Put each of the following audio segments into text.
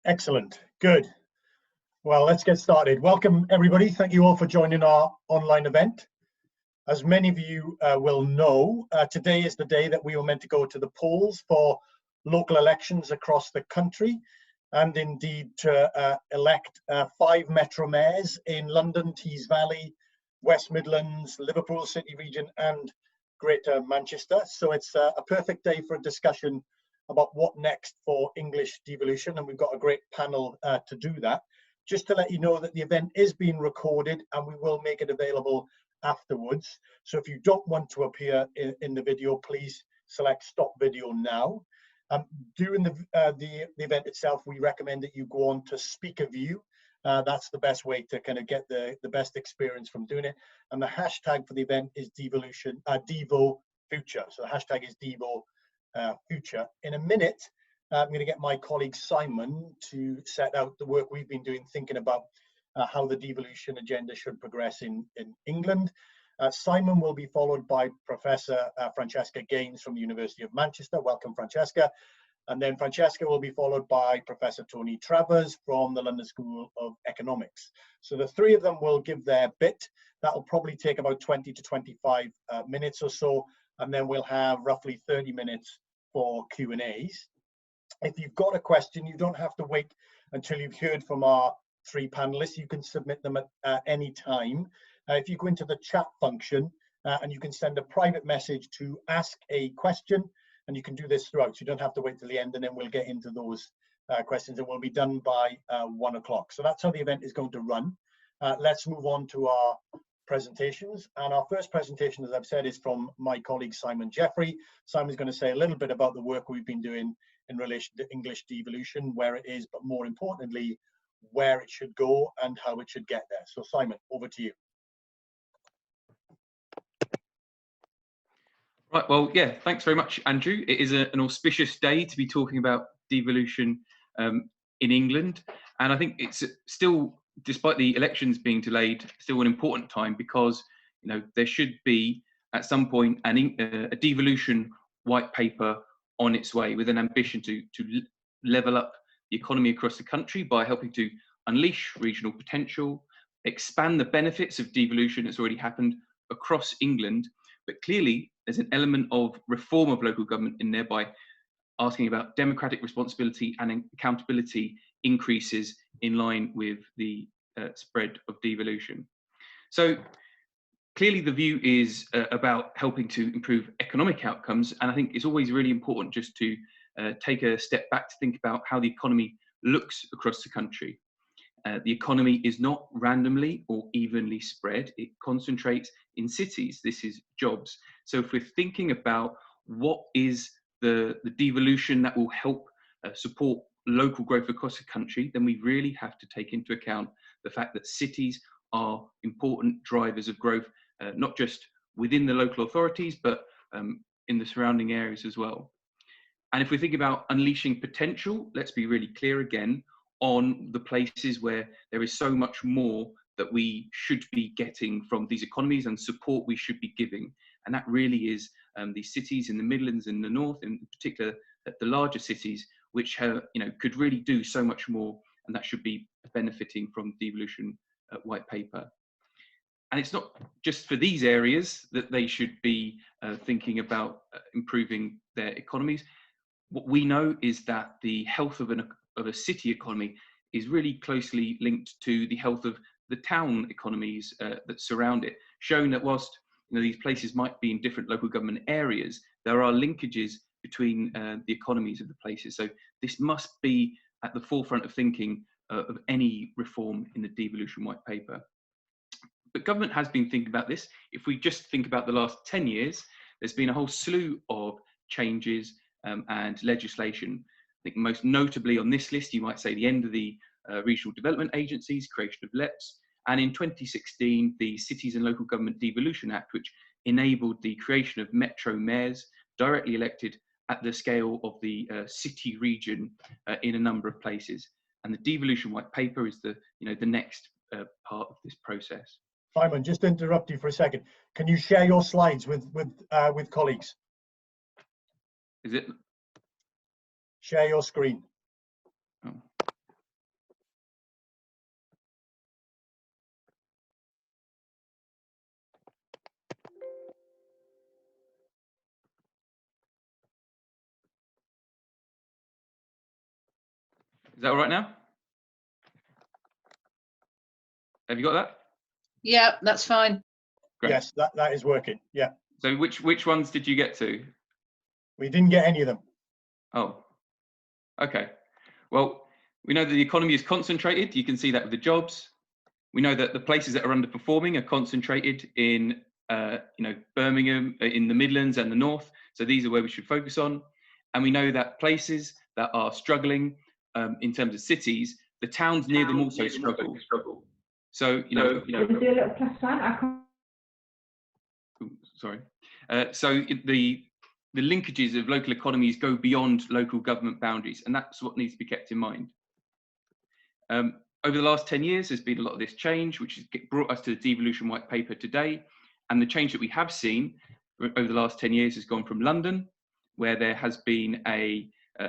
Excellent. Good. Well, let's get started. Welcome, everybody. Thank you all for joining our online event. As many of you will know, today is the day that we were meant to go to the polls for local elections across the country, and indeed to elect 5 metro mayors in London, Tees Valley, West Midlands, Liverpool City region, and Greater Manchester. So it's a perfect day for a discussion about what next for English devolution, and we've got a great panel to do that. Just to let you know that the event is being recorded and we will make it available afterwards. So if you don't want to appear in the video, please select stop video now. During the event itself, we recommend that you go on to speaker view. That's the best way to kind of get the best experience from doing it. And the hashtag for the event is devolution, Devo Future. So the hashtag is Devo Future. In a minute, I'm going to get my colleague Simon to set out the work we've been doing, thinking about how the devolution agenda should progress in England. Simon will be followed by Professor Francesca Gaines from the University of Manchester. Welcome, Francesca. And then Francesca will be followed by Professor Tony Travers from the London School of Economics. So the three of them will give their bit. That'll probably take about 20 to 25 minutes or so, and then we'll have roughly 30 minutes for Q&As. If you've got a question, you don't have to wait until you've heard from our 3 panelists. You can submit them at any time. If you go into the chat function and you can send a private message to ask a question, and you can do this throughout, so you don't have to wait till the end, and then we'll get into those questions, and we'll be done by 1 o'clock. So that's how the event is going to run. Let's move on to our presentations, and our first presentation, as I've said, is from my colleague Simon Jeffrey. Simon's going to say a little bit about the work we've been doing in relation to English devolution, where it is, but more importantly, where it should go and how it should get there. So Simon, over to you. Right, well, yeah, thanks very much, Andrew. It is an auspicious day to be talking about devolution in England, and I think it's still, despite the elections being delayed, still an important time, because there should be at some point a devolution white paper on its way, with an ambition to level up the economy across the country by helping to unleash regional potential, expand the benefits of devolution that's already happened across England. But clearly there's an element of reform of local government in there by asking about democratic responsibility and accountability increases in line with the spread of devolution. So clearly the view is about helping to improve economic outcomes, and I think it's always really important just to take a step back to think about how the economy looks across the country. The economy is not randomly or evenly spread. It concentrates in cities. This is jobs. So if we're thinking about what is the devolution that will help support local growth across the country, then we really have to take into account the fact that cities are important drivers of growth, not just within the local authorities, but in the surrounding areas as well. And if we think about unleashing potential, let's be really clear again on the places where there is so much more that we should be getting from these economies and support we should be giving. And that really is these cities in the Midlands and the North, in particular the larger cities, which have, could really do so much more, and that should be benefiting from devolution white paper. And it's not just for these areas that they should be thinking about improving their economies. What we know is that the health of a city economy is really closely linked to the health of the town economies that surround it, showing that whilst these places might be in different local government areas, there are linkages between the economies of the places. So this must be at the forefront of thinking of any reform in the devolution white paper. But government has been thinking about this. If we just think about the last 10 years, there's been a whole slew of changes and legislation. I think most notably on this list, you might say the end of the regional development agencies, creation of LEPs, and in 2016, the Cities and Local Government Devolution Act, which enabled the creation of metro mayors directly elected at the scale of the city region in a number of places. And the devolution white paper is the next part of this process. Simon, just to interrupt you for a second, can you share your slides with colleagues? Is it? Share your screen. Oh. Is that all right now? Have you got that? Yeah, that's fine. Great. Yes, that is working. Yeah. So which ones did you get to? We didn't get any of them. Oh, okay. Well, we know that the economy is concentrated. You can see that with the jobs. We know that the places that are underperforming are concentrated in, Birmingham, in the Midlands and the North. So these are where we should focus on. And we know that places that are struggling in terms of cities, the towns near them also struggle. So, Can you do a little plus sign? I can't. Sorry. So the linkages of local economies go beyond local government boundaries, and that's what needs to be kept in mind. Over the last 10 years, there's been a lot of this change, which has brought us to the devolution white paper today. And the change that we have seen over the last 10 years has gone from London, where there has been a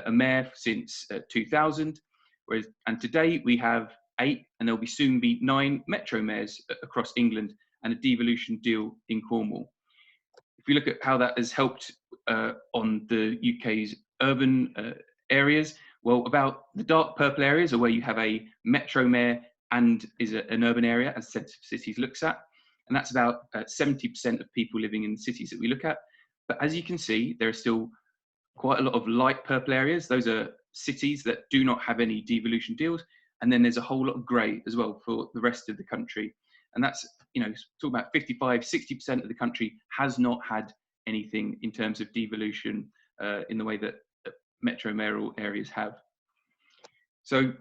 mayor since 2000, and today we have 8, and there'll be soon be 9 metro mayors across England, and a devolution deal in Cornwall. If we look at how that has helped on the UK's urban areas, well, about the dark purple areas are where you have a metro mayor and is an urban area, as Sense of Cities looks at. And that's about 70% of people living in the cities that we look at. But as you can see, there are still quite a lot of light purple areas. Those are cities that do not have any devolution deals. And then there's a whole lot of grey as well for the rest of the country. And that's, talk about 55, 60% of the country has not had anything in terms of devolution in the way that metro mayoral areas have. So,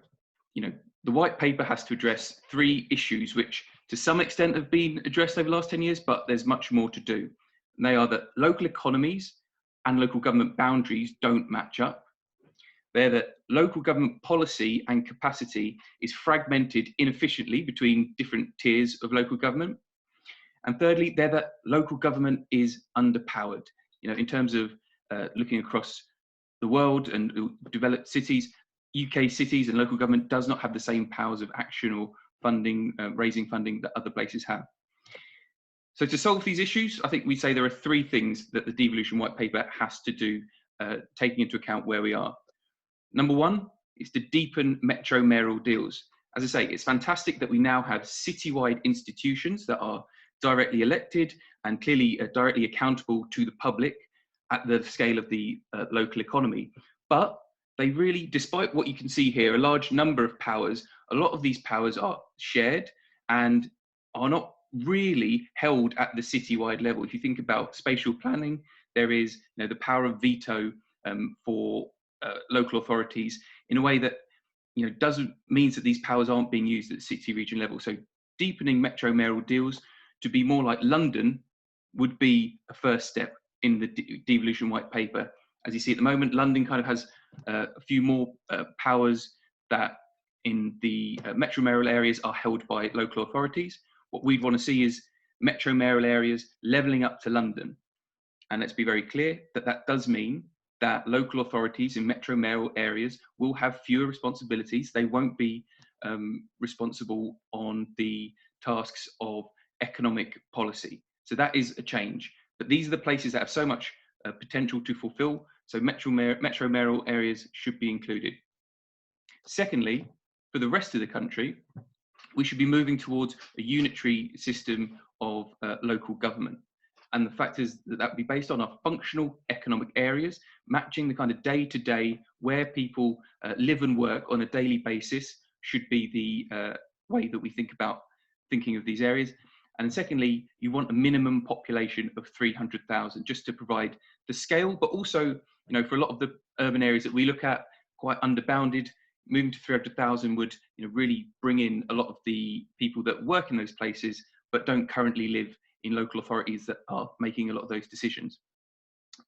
the white paper has to address 3 issues, which to some extent have been addressed over the last 10 years, but there's much more to do. And they are that local economies and local government boundaries don't match up. They're that local government policy and capacity is fragmented inefficiently between different tiers of local government. And thirdly, they're that local government is underpowered. In terms of looking across the world and developed cities, UK cities and local government does not have the same powers of action or funding, raising funding that other places have. So to solve these issues, I think we say there are 3 things that the devolution white paper has to do, taking into account where we are. Number 1 is to deepen metro mayoral deals. As I say, it's fantastic that we now have citywide institutions that are directly elected and clearly directly accountable to the public at the scale of the local economy. But they really, despite what you can see here, a large number of powers, a lot of these powers are shared and are not really held at the citywide level. If you think about spatial planning, there is the power of veto for local authorities in a way that means that these powers aren't being used at the city region level. So deepening metro mayoral deals to be more like London would be a first step in the devolution white paper. As you see at the moment, London kind of has a few more powers that in the metro mayoral areas are held by local authorities. What we'd want to see is metro mayoral areas levelling up to London. And let's be very clear that that does mean that local authorities in metro mayoral areas will have fewer responsibilities. They won't be responsible on the tasks of economic policy. So that is a change. But these are the places that have so much potential to fulfill. So metro mayoral areas should be included. Secondly, for the rest of the country, we should be moving towards a unitary system of local government. And the fact is that that would be based on our functional economic areas, matching the kind of day-to-day where people live and work on a daily basis should be the way that we think about thinking of these areas. And secondly, you want a minimum population of 300,000 just to provide the scale, but also, for a lot of the urban areas that we look at, quite underbounded, moving to 300,000 would really bring in a lot of the people that work in those places, but don't currently live in local authorities that are making a lot of those decisions.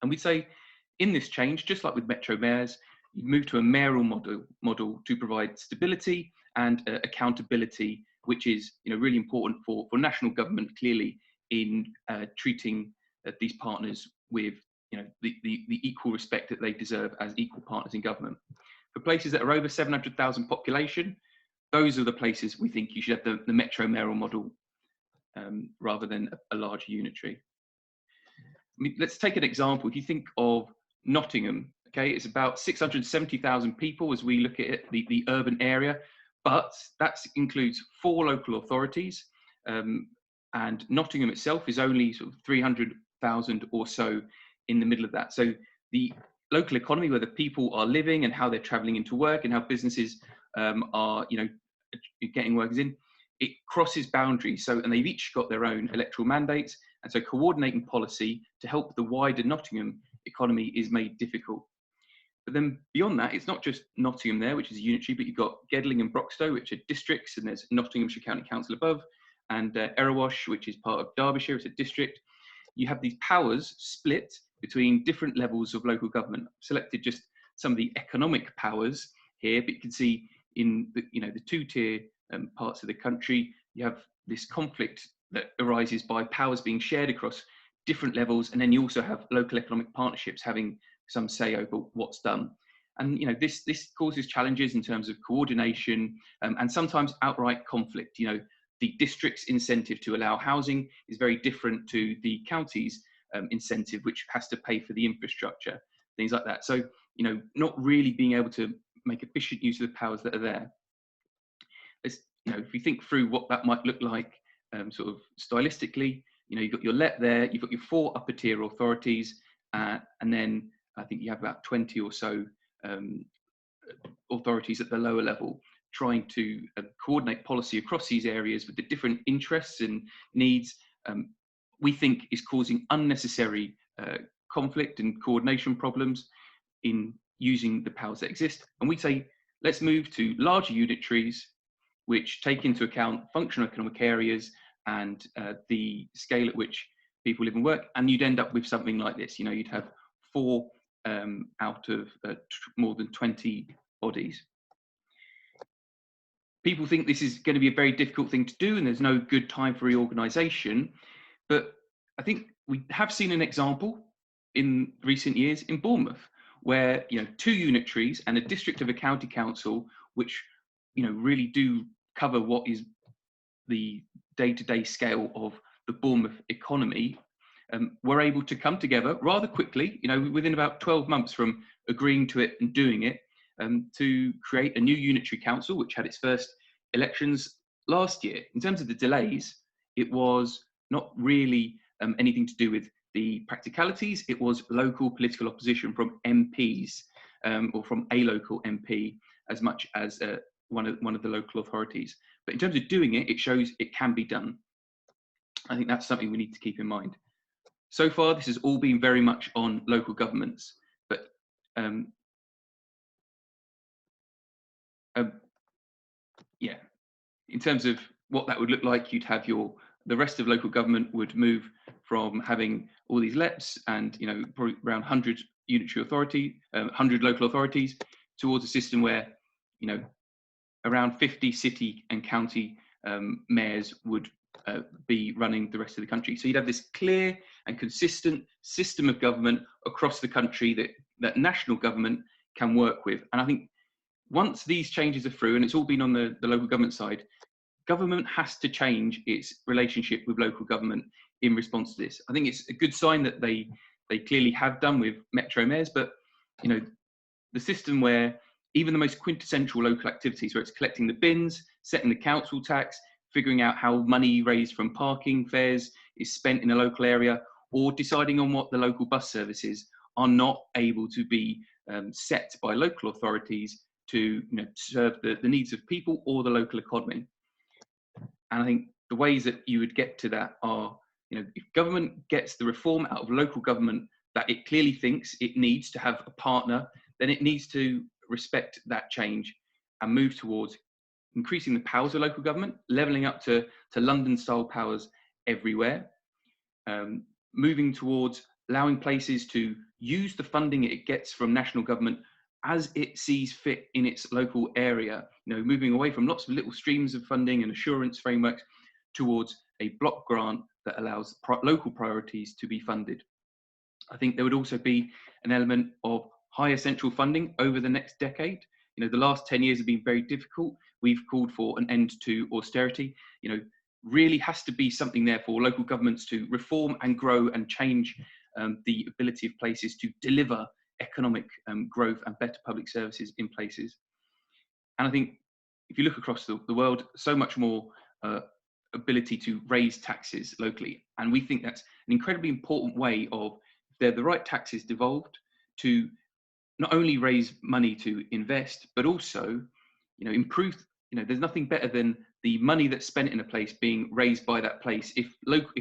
And we'd say in this change, just like with metro mayors, you move to a mayoral model to provide stability and accountability, which is really important for national government, clearly, in treating these partners with the equal respect that they deserve as equal partners in government. For places that are over 700,000 population, those are the places we think you should have the metro mayoral model rather than a large unitary. I mean, let's take an example. If you think of Nottingham, Okay, it's about 670,000 people as we look at it, the urban area, but that includes 4 local authorities, and Nottingham itself is only sort of 300,000 or so in the middle of that. So the local economy, where the people are living and how they're travelling into work and how businesses are, getting workers in, it crosses boundaries. So, and they've each got their own electoral mandates, and so coordinating policy to help the wider Nottingham economy is made difficult. But then beyond that, it's not just Nottingham there, which is a unitary, but you've got Gedling and Broxtowe, which are districts, and there's Nottinghamshire County Council above, and Erewash, which is part of Derbyshire, it's a district. You have these powers split between different levels of local government. I've selected just some of the economic powers here, but you can see in the, the 2-tier parts of the country, you have this conflict that arises by powers being shared across different levels, and then you also have local economic partnerships having some say over what's done. And this causes challenges in terms of coordination, and sometimes outright conflict. The district's incentive to allow housing is very different to the county's incentive, which has to pay for the infrastructure, things like that. So not really being able to make efficient use of the powers that are there. If you think through what that might look like sort of stylistically, you've got your LEP there, you've got your 4 upper tier authorities, and then I think you have about 20 or so authorities at the lower level trying to coordinate policy across these areas with the different interests and needs. We think is causing unnecessary conflict and coordination problems in using the powers that exist. And we say, let's move to larger unitaries, which take into account functional economic areas and the scale at which people live and work. And you'd end up with something like this. You'd have 4 out of more than 20 bodies. People think this is going to be a very difficult thing to do, and there's no good time for reorganisation. But I think we have seen an example in recent years in Bournemouth, where 2 unitaries and a district of a county council, which really do cover what is the day-to-day scale of the Bournemouth economy, were able to come together rather quickly, within about 12 months from agreeing to it and doing it, to create a new unitary council, which had its first elections last year. In terms of the delays, it was not really anything to do with the practicalities. It was local political opposition from MPs, or from a local MP, as much as one of the local authorities. But in terms of doing it, it shows it can be done. I think that's something we need to keep in mind. So far, this has all been very much on local governments, but in terms of what that would look like, you'd have the rest of local government would move from having all these LEPs and probably around 100 unitary authority, 100 local authorities, towards a system where around 50 city and county mayors would be running the rest of the country. So you'd have this clear and consistent system of government across the country that national government can work with. And I think once these changes are through, and it's all been on the local government side, government has to change its relationship with local government in response to this. I think it's a good sign that they clearly have done with metro mayors, but the system where even the most quintessential local activities, where it's collecting the bins, setting the council tax, figuring out how money raised from parking fares is spent in a local area, or deciding on what the local bus service is, are not able to be set by local authorities to serve the needs of people or the local economy. And I think the ways that you would get to that are, if government gets the reform out of local government that it clearly thinks it needs to have a partner, then it needs to respect that change and move towards increasing the powers of local government, levelling up to London-style powers everywhere, moving towards allowing places to use the funding it gets from national government as it sees fit in its local area, moving away from lots of little streams of funding and assurance frameworks towards a block grant that allows local priorities to be funded. I think there would also be an element of higher central funding over the next decade. The last 10 years have been very difficult. We've called for an end to austerity. Really has to be something there for local governments to reform and grow and change the ability of places to deliver economic growth and better public services in places. And I think if you look across the world, so much more ability to raise taxes locally. And we think that's an incredibly important way of, if they're the right taxes devolved, to not only raise money to invest, but also, improve, there's nothing better than the money that's spent in a place being raised by that place. If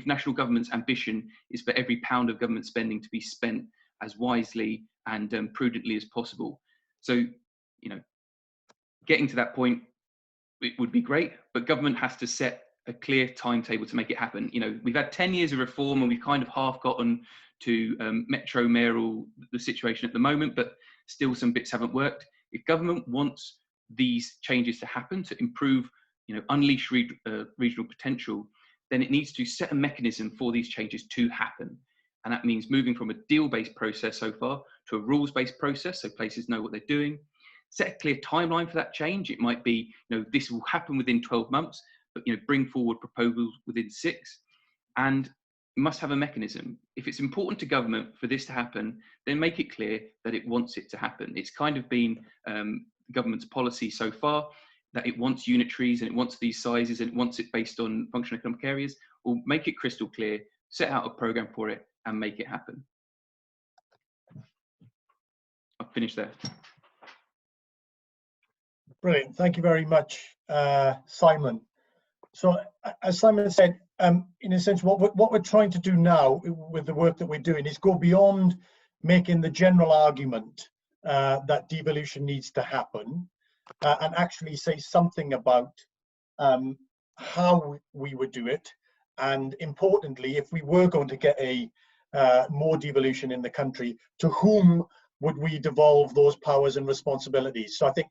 national government's ambition is for every pound of government spending to be spent as wisely and prudently as possible. So, getting to that point, it would be great, but government has to set a clear timetable to make it happen. We've had 10 years of reform and we've kind of half gotten to metro mayoral, the situation at the moment, but still some bits haven't worked. If government wants these changes to happen, to improve, unleash regional potential, then it needs to set a mechanism for these changes to happen. And that means moving from a deal-based process so far to a rules-based process, so places know what they're doing. Set a clear timeline for that change. It might be, this will happen within 12 months, but bring forward proposals within 6. And you must have a mechanism. If it's important to government for this to happen, then make it clear that it wants it to happen. It's kind of been government's policy so far that it wants unitaries and it wants these sizes and it wants it based on functional economic areas. Well, make it crystal clear, set out a programme for it and make it happen. I'll finish there. Brilliant. Thank you very much, Simon. So as Simon said, in a sense, what we're trying to do now with the work that we're doing is go beyond making the general argument that devolution needs to happen and actually say something about how we would do it. And importantly, if we were going to get a more devolution in the country, to whom would we devolve those powers and responsibilities? So I think,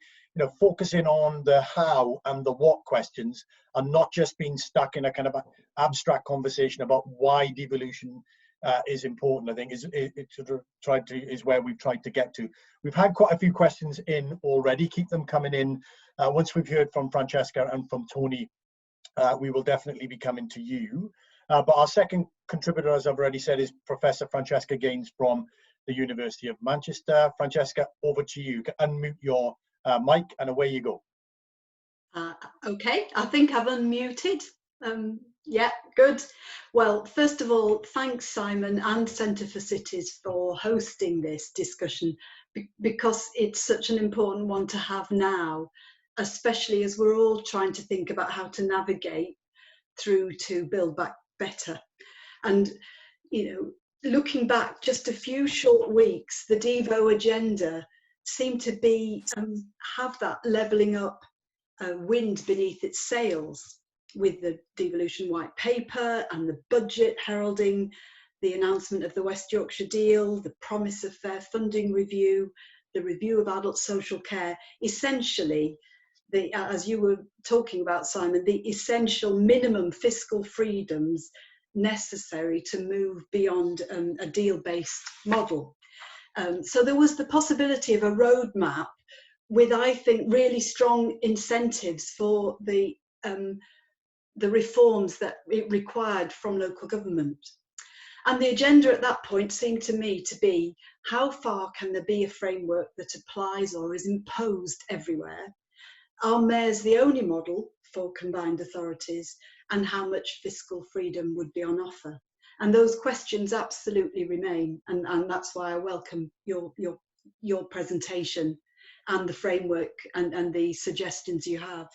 focusing on the how and the what questions and not just being stuck in a kind of abstract conversation about why devolution is important, I think is where we've tried to get to. We've had quite a few questions in already. Keep them coming in. Once we've heard from Francesca and from Tony, we will definitely be coming to you. But our second contributor, as I've already said, is Professor Francesca Gaines from the University of Manchester. Francesca, over to you. Unmute your mic and away you go. Okay, I think I've unmuted. Yeah, good. Well, first of all, thanks Simon and Centre for Cities for hosting this discussion, because it's such an important one to have now, especially as we're all trying to think about how to navigate through to Build Back Better. And, looking back just a few short weeks, the Devo agenda seemed to be have that levelling up wind beneath its sails, with the devolution white paper and the budget heralding the announcement of the West Yorkshire deal, the promise of fair funding review, the review of adult social care. Essentially, as you were talking about, Simon, the essential minimum fiscal freedoms necessary to move beyond a deal-based model. So there was the possibility of a roadmap with, I think, really strong incentives for the reforms that it required from local government. And the agenda at that point seemed to me to be, how far can there be a framework that applies or is imposed everywhere? Are mayors the only model for combined authorities, and how much fiscal freedom would be on offer? And those questions absolutely remain, and that's why I welcome your presentation and the framework and the suggestions you have.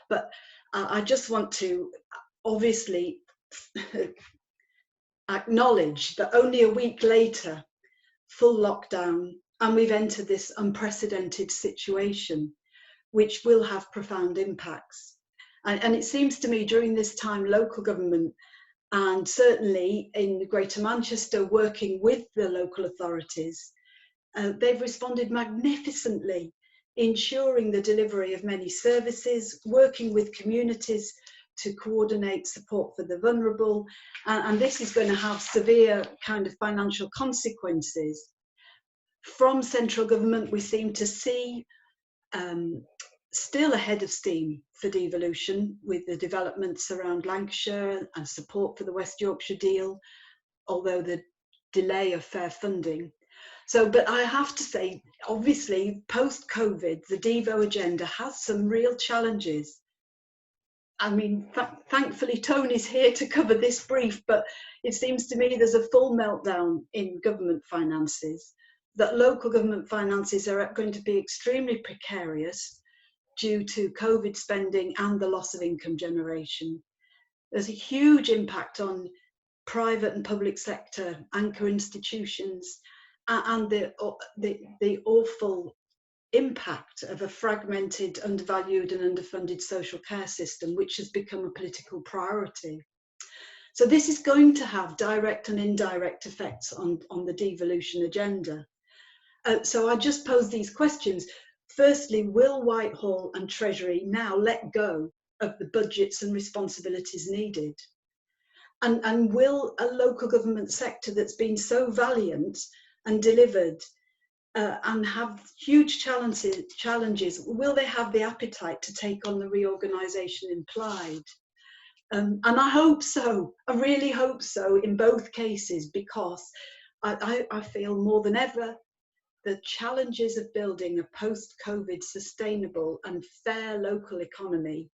But I just want to obviously acknowledge that only a week later, full lockdown, and we've entered this unprecedented situation, which will have profound impacts. And it seems to me during this time, local government, and certainly in Greater Manchester, working with the local authorities, they've responded magnificently, ensuring the delivery of many services, working with communities to coordinate support for the vulnerable. And this is going to have severe kind of financial consequences. From central government, we seem to see still ahead of steam for devolution, with the developments around Lancashire and support for the West Yorkshire deal, although the delay of fair funding. So, but I have to say, obviously, post-COVID, the Devo agenda has some real challenges. I mean, thankfully, Tony's here to cover this brief, but it seems to me there's a full meltdown in government finances, that local government finances are going to be extremely precarious due to COVID spending and the loss of income generation. There's a huge impact on private and public sector anchor institutions, and the awful impact of a fragmented, undervalued and underfunded social care system, which has become a political priority. So this is going to have direct and indirect effects on the devolution agenda. So I just pose these questions. Firstly, will Whitehall and Treasury now let go of the budgets and responsibilities needed? And will a local government sector that's been so valiant and delivered and have huge challenges, will they have the appetite to take on the reorganisation implied? And I hope so. I really hope so in both cases, because I feel more than ever the challenges of building a post-COVID sustainable and fair local economy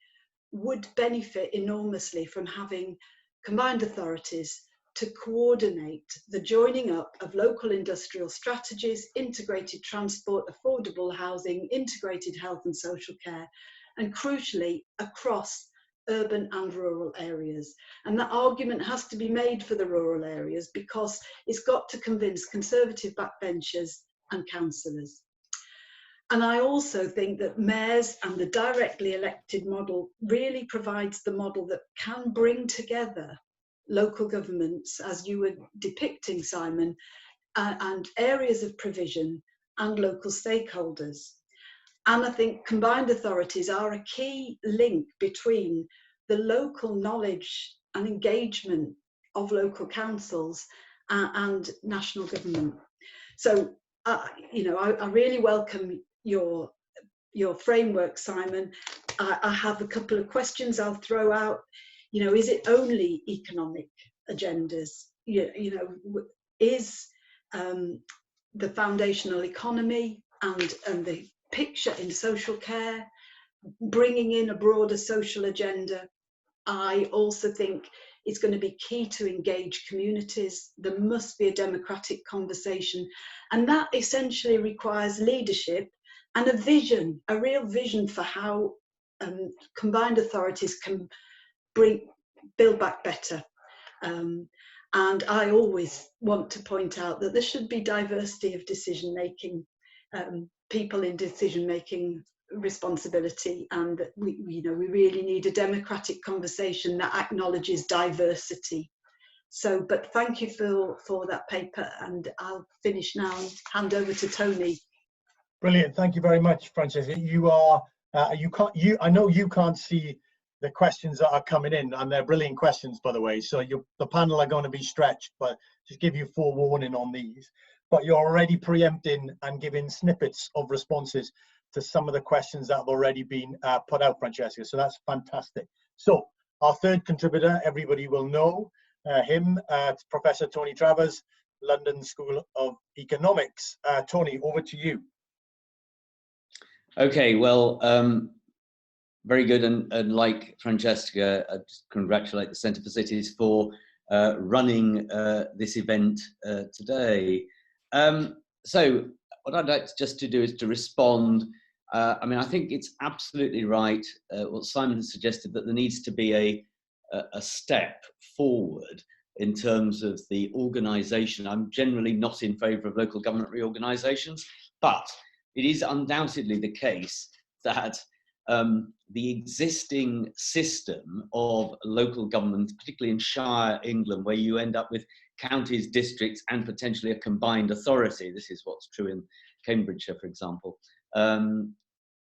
would benefit enormously from having combined authorities to coordinate the joining up of local industrial strategies, integrated transport, affordable housing, integrated health and social care, and crucially across urban and rural areas. And that argument has to be made for the rural areas, because it's got to convince Conservative backbenchers and councillors. And I also think that mayors and the directly elected model really provides the model that can bring together local governments, as you were depicting, Simon, and areas of provision and local stakeholders. And I think combined authorities are a key link between the local knowledge and engagement of local councils and national government. So, you know, I really welcome your framework, Simon. I have a couple of questions I'll throw out. You know, is it only economic agendas? You know, is the foundational economy and the picture in social care bringing in a broader social agenda? I also think it's going to be key to engage communities. There must be a democratic conversation, and that essentially requires leadership and a vision, a real vision for how combined authorities can build back better. And I always want to point out that there should be diversity of decision making, people in decision making responsibility, and that we really need a democratic conversation that acknowledges diversity. So, but thank you for that paper, and I'll finish now and hand over to Tony. Brilliant, thank you very much, Francesca. I know you can't see the questions that are coming in, and they're brilliant questions, by the way. So the panel are going to be stretched, but just give you forewarning on these. But you're already preempting and giving snippets of responses to some of the questions that have already been put out, Francesca. So that's fantastic. So our third contributor, everybody will know him, Professor Tony Travers, London School of Economics. Tony, over to you. Okay, well, very good, and like Francesca, I just congratulate the Centre for Cities for running this event today. So what I'd like just to do is to respond. I mean, I think it's absolutely right what Simon suggested, that there needs to be a step forward in terms of the organisation. I'm generally not in favour of local government reorganisations, but it is undoubtedly the case that the existing system of local government, particularly in Shire England, where you end up with counties, districts, and potentially a combined authority, this is what's true in Cambridgeshire, for example,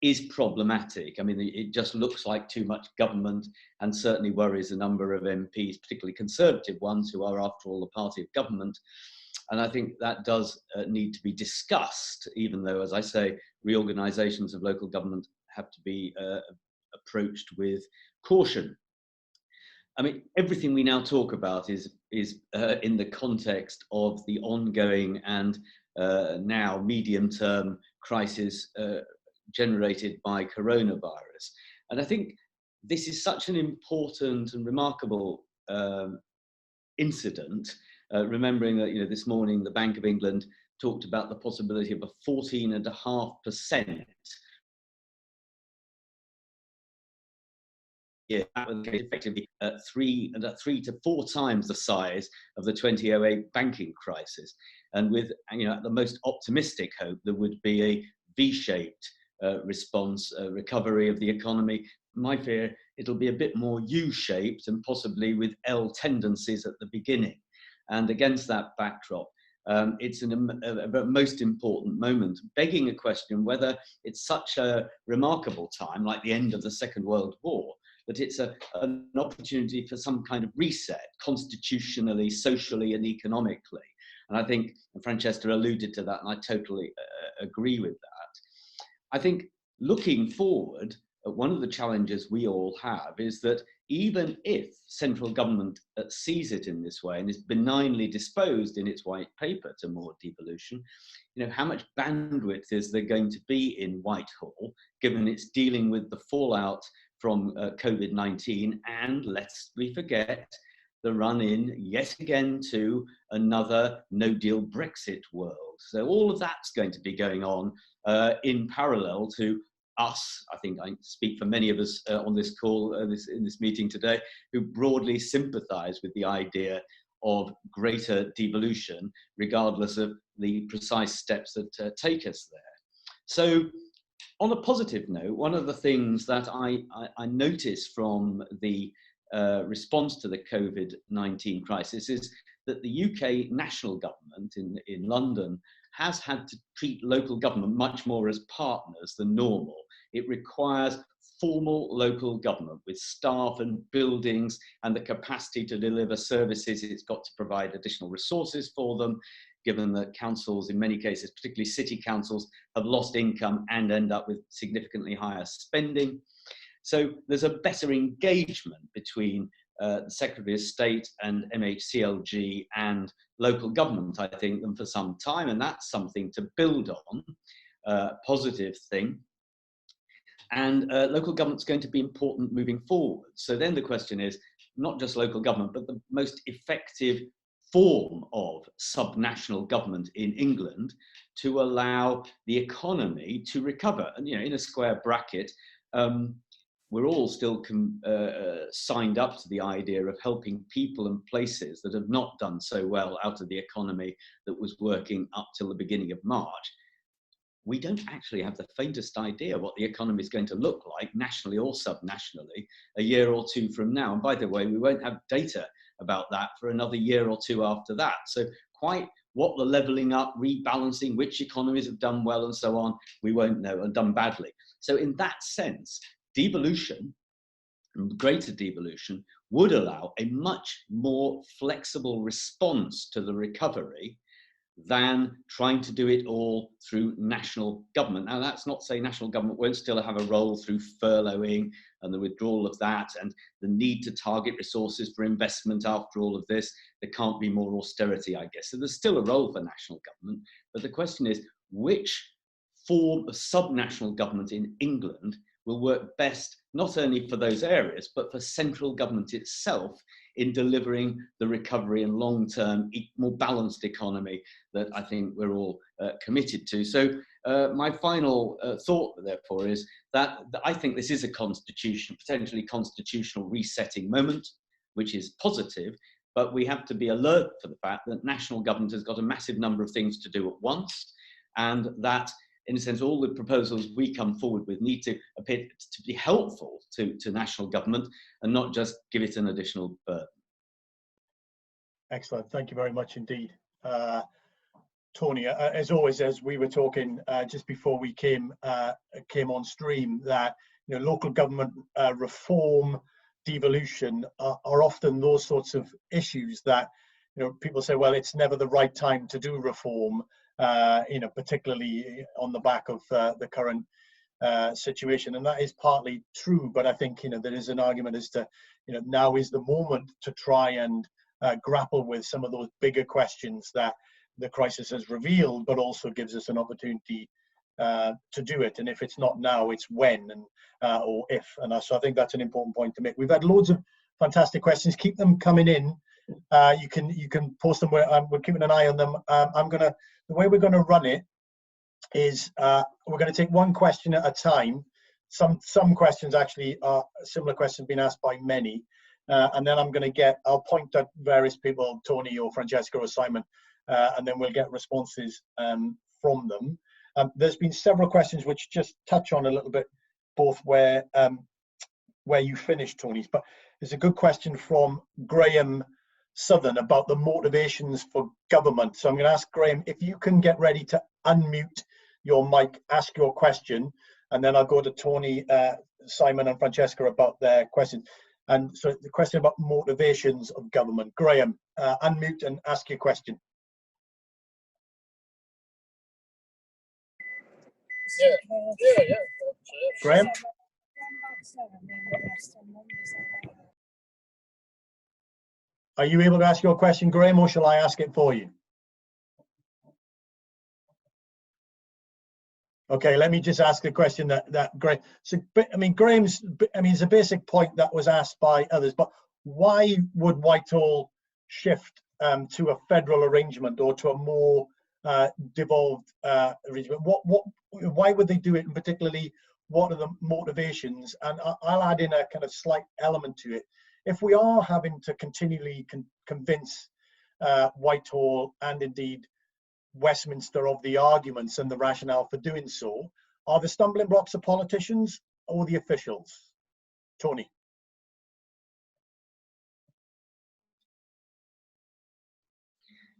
is problematic. I mean, it just looks like too much government, and certainly worries a number of MPs, particularly Conservative ones, who are, after all, the party of government. And I think that does need to be discussed, even though, as I say, reorganisations of local government have to be approached with caution. I mean, everything we now talk about is in the context of the ongoing and now medium-term crisis generated by coronavirus. And I think this is such an important and remarkable incident, remembering that, you know, this morning the Bank of England talked about the possibility of a 14.5%. Yeah, that was effectively 3 to 4 times the size of the 2008 banking crisis. And with, you know, the most optimistic hope, there would be a V-shaped response, recovery of the economy. My fear, it'll be a bit more U-shaped and possibly with L tendencies at the beginning. And against that backdrop, it's a most important moment, begging a question whether it's such a remarkable time, like the end of the Second World War, that it's an opportunity for some kind of reset, constitutionally, socially, and economically. And I think Francesca alluded to that, and I totally agree with that. I think looking forward, one of the challenges we all have is that even if central government sees it in this way and is benignly disposed in its white paper to more devolution, you know, how much bandwidth is there going to be in Whitehall, given it's dealing with the fallout from COVID-19, and lest we forget the run-in yet again to another no-deal Brexit world. So all of that's going to be going on in parallel to us. I think I speak for many of us on this call, in this meeting today, who broadly sympathise with the idea of greater devolution, regardless of the precise steps that take us there. So, on a positive note, one of the things that I noticed from the response to the COVID-19 crisis is that the UK national government in London has had to treat local government much more as partners than normal. It requires formal local government with staff and buildings and the capacity to deliver services. It's got to provide additional resources for them, given that councils, in many cases, particularly city councils, have lost income and end up with significantly higher spending. So there's a better engagement between the Secretary of State and MHCLG and local government, I think, than for some time, and that's something to build on, positive thing. And local government's going to be important moving forward. So then the question is, not just local government, but the most effective form of subnational government in England to allow the economy to recover. And, you know, in a square bracket, we're all still signed up to the idea of helping people and places that have not done so well out of the economy that was working up till the beginning of March. We don't actually have the faintest idea what the economy is going to look like, nationally or subnationally, a year or two from now. And by the way, we won't have data about that for another year or two after that. So quite what the levelling up, rebalancing, which economies have done well and so on, we won't know, and done badly. So in that sense, devolution, greater devolution, would allow a much more flexible response to the recovery than trying to do it all through national government. Now, that's not to say national government won't still have a role through furloughing and the withdrawal of that and the need to target resources for investment after all of this. There can't be more austerity, I guess. So there's still a role for national government. But the question is, which form of subnational government in England will work best, not only for those areas, but for central government itself in delivering the recovery and long-term, more balanced economy that I think we're all committed to. So my final thought, therefore, is that I think this is a potentially constitutional resetting moment, which is positive, but we have to be alert for the fact that national government has got a massive number of things to do at once, and that in a sense, all the proposals we come forward with need to appear to be helpful to national government and not just give it an additional burden. Excellent. Thank you very much indeed. Tony, as always, as we were talking just before we came on stream, that local government reform, devolution are often those sorts of issues that people say, well, it's never the right time to do reform. Particularly on the back of the current situation, and that is partly true. But I think there is an argument as to now is the moment to try and grapple with some of those bigger questions that the crisis has revealed, but also gives us an opportunity to do it. And if it's not now, it's when and or if. And so I think that's an important point to make. We've had loads of fantastic questions. Keep them coming in. You can post them. We're keeping an eye on them. The way we're gonna run it is we're going to take one question at a time. Some questions actually are similar questions being asked by many, and then I'll point at various people, Tony or Francesca or Simon, and then we'll get responses from them. There's been several questions which just touch on a little bit both where you finished, Tony, but there's a good question from Graham Southern about the motivations for government. So I'm going to ask Graham if you can get ready to unmute your mic, ask your question, and then I'll go to Tony, Simon and Francesca about their questions. And so the question about motivations of government. Graham, unmute and ask your question. Yeah. Graham? Are you able to ask your question, Graham, or shall I ask it for you? Okay, let me just ask the question that Graham. So, I mean, it's a basic point that was asked by others, but why would Whitehall shift to a federal arrangement or to a more devolved arrangement? Why would they do it, and particularly, what are the motivations? And I'll add in a kind of slight element to it. If we are having to continually convince Whitehall and indeed Westminster of the arguments and the rationale for doing so, are the stumbling blocks the politicians or the officials? Tony.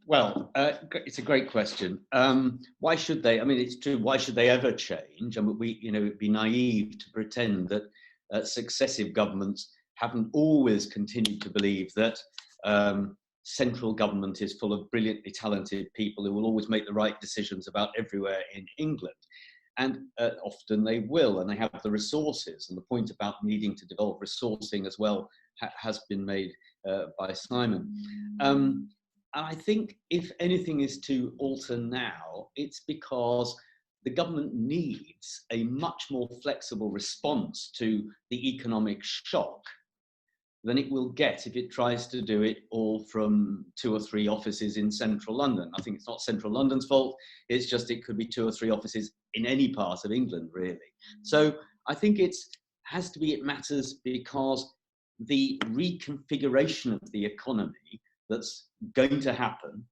Well, it's a great question. Why should they? I mean, it's true. Why should they ever change? I mean, it'd be naive to pretend that successive governments haven't always continued to believe that central government is full of brilliantly talented people who will always make the right decisions about everywhere in England. And often they will, and they have the resources. And the point about needing to develop resourcing as well has been made by Simon. I think if anything is to alter now, it's because the government needs a much more flexible response to the economic shock than it will get if it tries to do it all from 2 or 3 offices in central London. I think it's not central London's fault, it's just it could be 2 or 3 offices in any part of England, really. So I think it matters because the reconfiguration of the economy that's going to happen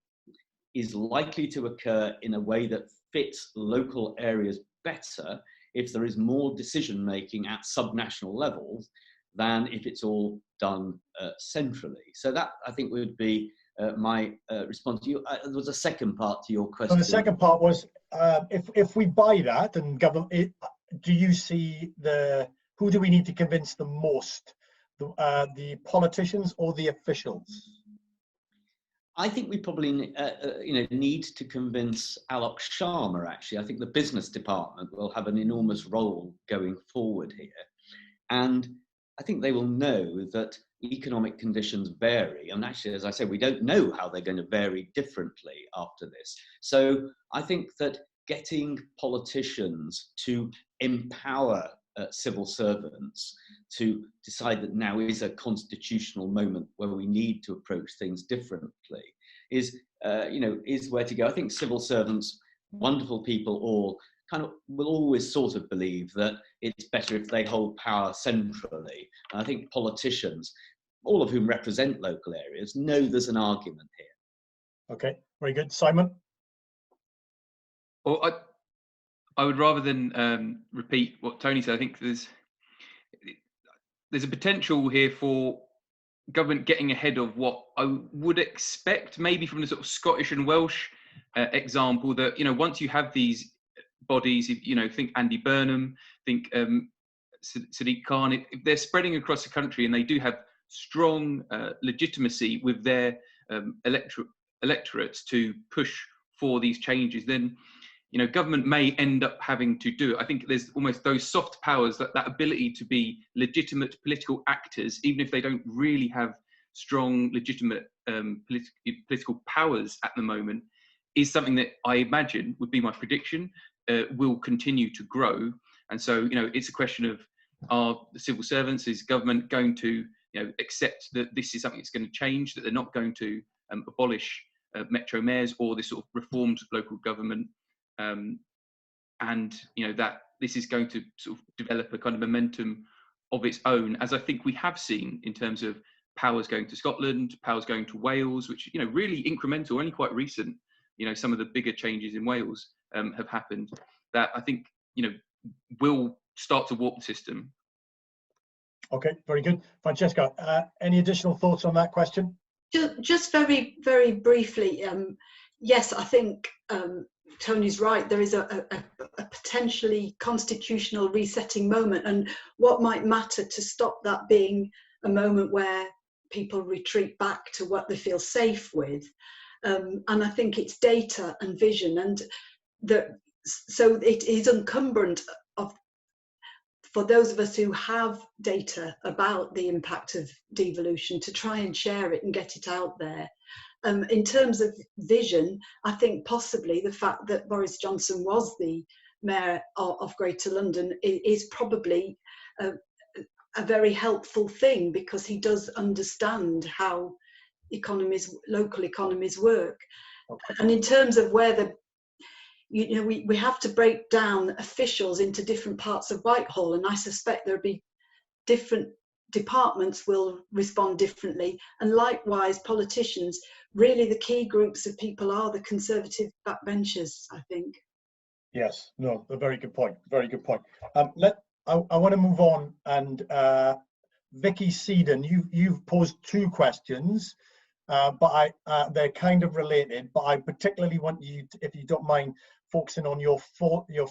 is likely to occur in a way that fits local areas better if there is more decision making at subnational levels than if it's all done centrally. So that, I think, would be my response to you. There was a second part to your question. So the second part was, if we buy that and government, do you see who do we need to convince the most, the politicians or the officials? I think we probably need to convince Alok Sharma, actually. I think the business department will have an enormous role going forward here. And I think they will know that economic conditions vary. And actually, as I said, we don't know how they're going to vary differently after this. So I think that getting politicians to empower civil servants to decide that now is a constitutional moment where we need to approach things differently is where to go. I think civil servants, wonderful people all, kind of will always sort of believe that it's better if they hold power centrally. And I think politicians, all of whom represent local areas, know there's an argument here. Okay, very good. Simon? Well, I would, rather than repeat what Tony said, I think there's a potential here for government getting ahead of what I would expect maybe from the sort of Scottish and Welsh example, that, once you have these bodies, think Andy Burnham, think Sadiq Khan, if they're spreading across the country and they do have strong legitimacy with their electorates to push for these changes, then government may end up having to do it. I think there's almost those soft powers, that ability to be legitimate political actors, even if they don't really have strong legitimate political powers at the moment, is something that I imagine would be my prediction will continue to grow. And so, you know, it's a question of, are the civil servants, is government going to, you know, accept that this is something that's going to change, that they're not going to abolish metro mayors or this sort of reformed local government, and you know that this is going to sort of develop a kind of momentum of its own, as I think we have seen in terms of powers going to Scotland, powers going to Wales, which, you know, really incremental, only quite recent. You know, some of the bigger changes in Wales have happened that I think, you know, will start to warp the system. Okay, very good. Francesca, any additional thoughts on that question? Just very, very briefly, yes, I think Tony's right. There is a potentially constitutional resetting moment, and what might matter to stop that being a moment where people retreat back to what they feel safe with. And I think it's data and vision, and so it is incumbent for those of us who have data about the impact of devolution to try and share it and get it out there. In terms of vision, I think possibly the fact that Boris Johnson was the mayor of Greater London is probably a very helpful thing, because he does understand how local economies work. Okay. And in terms of where we have to break down officials into different parts of Whitehall, and I suspect there'll be different departments will respond differently, and likewise politicians. Really, the key groups of people are the Conservative backbenchers, I think. Yes, no, a very good point. Very good point. I want to move on, and Vicky Seedon, you've posed two questions, but they're kind of related. But I particularly want you, if you don't mind, focusing on your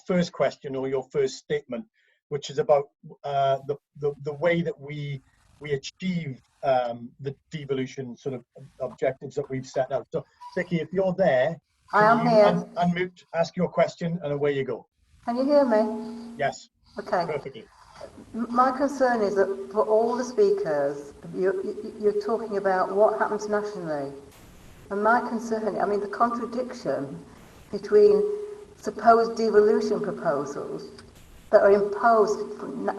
first question or your first statement, which is about the way that we achieve the devolution sort of objectives that we've set out. So, Vicky, if you're there, I am here. Unmute, ask your question, and away you go. Can you hear me? Yes. Okay. Perfectly. My concern is that for all the speakers, you're talking about what happens nationally. And my concern, I mean, the contradiction between supposed devolution proposals that are imposed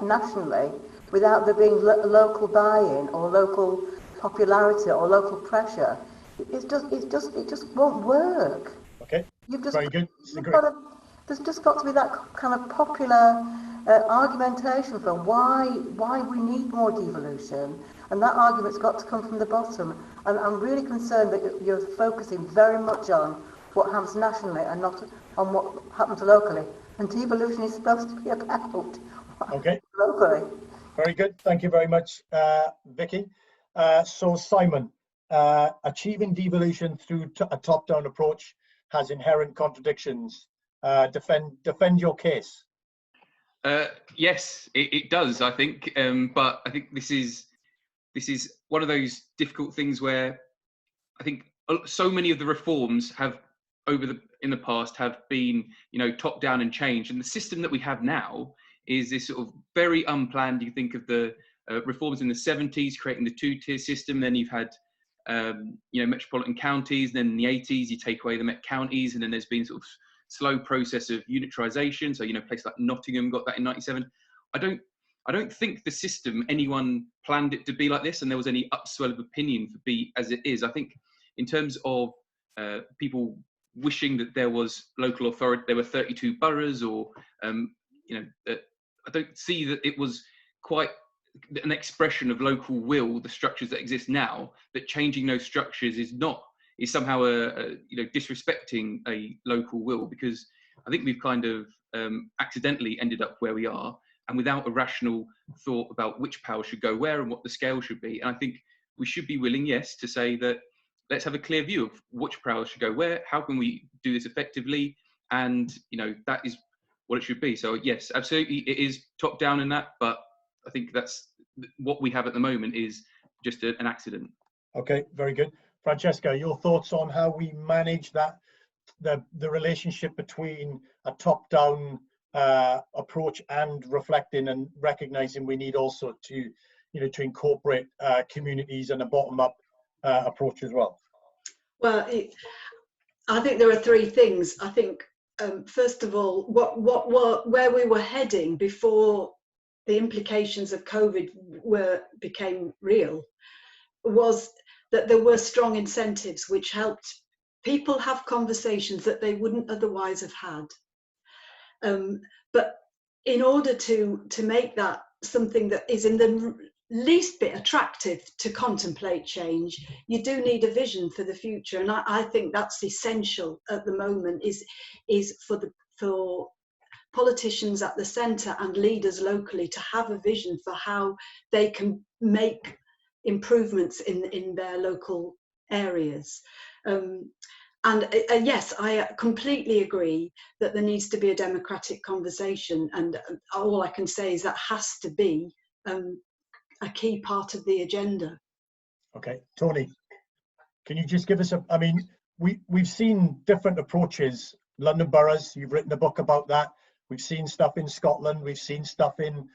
nationally without there being local buy-in or local popularity or local pressure, it just won't work. Okay. Very good. There's just got to be that kind of popular argumentation for why we need more devolution, and that argument's got to come from the bottom. And I'm really concerned that you're focusing very much on what happens nationally and not on what happens locally. And devolution is supposed to be about locally. Very good. Thank you very much, Vicky. So Simon, achieving devolution through a top-down approach has inherent contradictions. Defend your case. Yes, it does, I think. But I think this is one of those difficult things where I think so many of the reforms have in the past have been, you know, top down and changed, and the system that we have now is this sort of very unplanned. You think of the reforms in the 70s, creating the two-tier system. Then you've had you know, metropolitan counties. Then in the 80s, you take away the Met counties, and then there's been sort of slow process of unitarisation. So, you know, places like Nottingham got that in '97. I don't think the system, anyone planned it to be like this, and there was any upswell of opinion for be as it is. I think in terms of people wishing that there was local authority, there were 32 boroughs, or you know, I don't see that it was quite an expression of local will, the structures that exist now, that changing those structures is somehow you know, disrespecting a local will, because I think we've kind of accidentally ended up where we are, and without a rational thought about which power should go where and what the scale should be. And I think we should be willing, yes, to say that let's have a clear view of which power should go where, how can we do this effectively, and you know, that is what it should be. So yes, absolutely, it is top down in that, but I think that's what we have at the moment is just an accident. Okay, very good. Francesca, your thoughts on how we manage that, the relationship between a top-down approach and reflecting and recognizing we need also to, you know, to incorporate communities and a bottom-up approach as well? Well, I think there are three things. I think, first of all, where we were heading before the implications of COVID became real was that there were strong incentives which helped people have conversations that they wouldn't otherwise have had. But in order to make that something that is in the least bit attractive to contemplate change, you do need a vision for the future, and I think that's essential at the moment. Is for politicians at the centre and leaders locally to have a vision for how they can make improvements in their local areas. And yes, I completely agree that there needs to be a democratic conversation, and all I can say is that has to be a key part of the agenda. Okay, Tony, can you just give us a, I mean, we've seen different approaches. London boroughs, you've written a book about that. We've seen stuff in Scotland, we've seen stuff in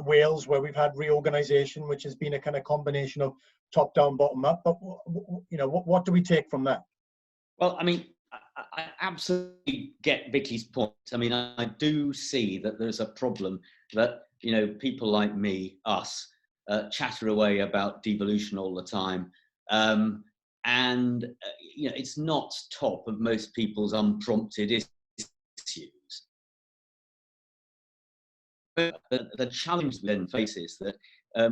Wales where we've had reorganisation, which has been a kind of combination of top down, bottom up. But you know, what do we take from that? Well, I mean, I absolutely get Vicky's point. I mean, I do see that there's a problem that, you know, people like me, us, chatter away about devolution all the time. And, you know, it's not top of most people's unprompted issues. But the challenge we then face is that